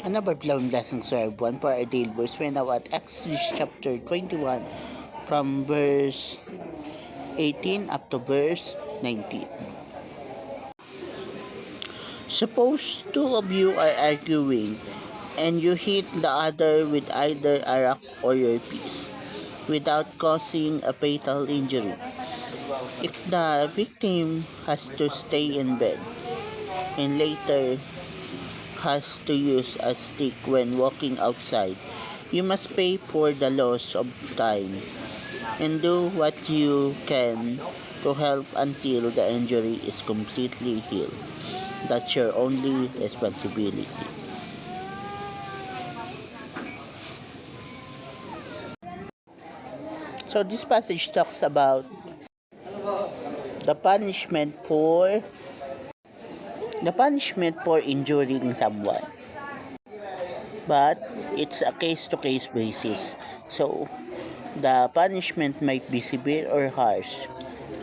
Another blown lesson served one for our daily verse. We're now at Exodus chapter 21 from verse 18 up to verse 19. Suppose two of you are arguing and you hit the other with either a rock or your piece without causing a fatal injury. If the victim has to stay in bed and later has to use a stick when walking outside, you must pay for the loss of time and do what you can to help until the injury is completely healed. That's your only responsibility. So this passage talks about the punishment for injuring someone. But it's a case-to-case basis. So the punishment might be severe or harsh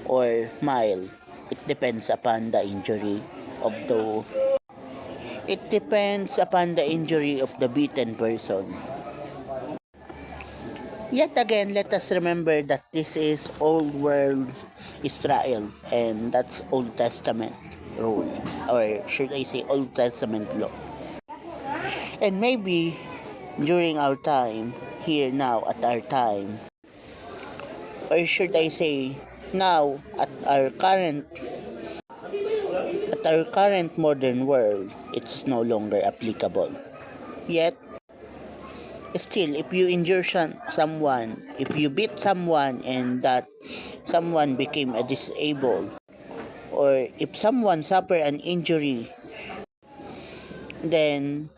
or mild. It depends upon the injury of the beaten person. Yet again, let us remember that this is old world Israel, and that's Old Testament rule, or should I say Old Testament law. And maybe during our time, here now at our time, or should I say now at our current modern world, it's no longer applicable. Yet, still, if you injure someone, if you beat someone and that someone became a disabled, or if someone suffer an injury, then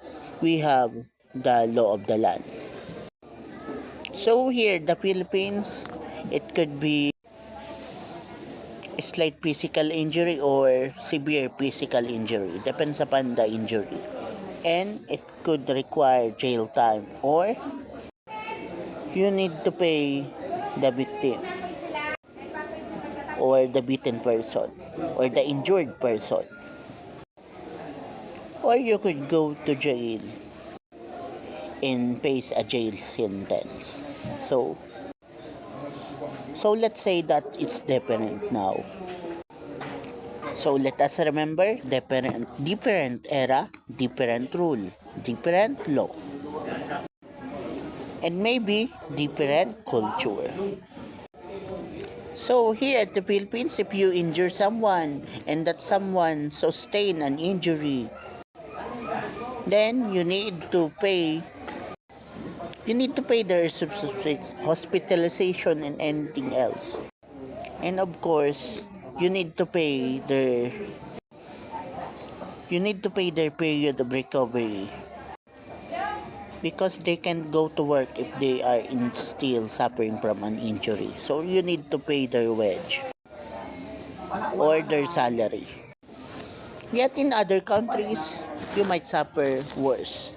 we have the law of the land. So here, the Philippines, it could be a slight physical injury or severe physical injury. Depends upon the injury. And it could require jail time, or you need to pay the victim or the beaten person or the injured person, or you could go to jail and face a jail sentence. So let's say that it's different now. So let us remember, different era, different rule, different law, and maybe different culture. So here at the Philippines, if you injure someone and that someone sustain an injury, then you need to pay their hospitalization and anything else. And of course, you need to pay their period of recovery, because they can't go to work if they are still suffering from an injury. So you need to pay their wage or their salary. Yet in other countries, you might suffer worse.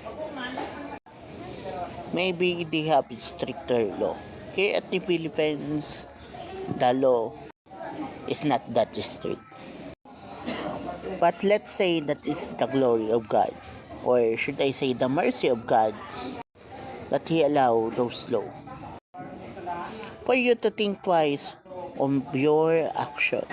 Maybe they have stricter law. Here at the Philippines, the law is not that strict. But let's say that is the glory of God, or should I say the mercy of God, that He allowed those laws for you to think twice on your action.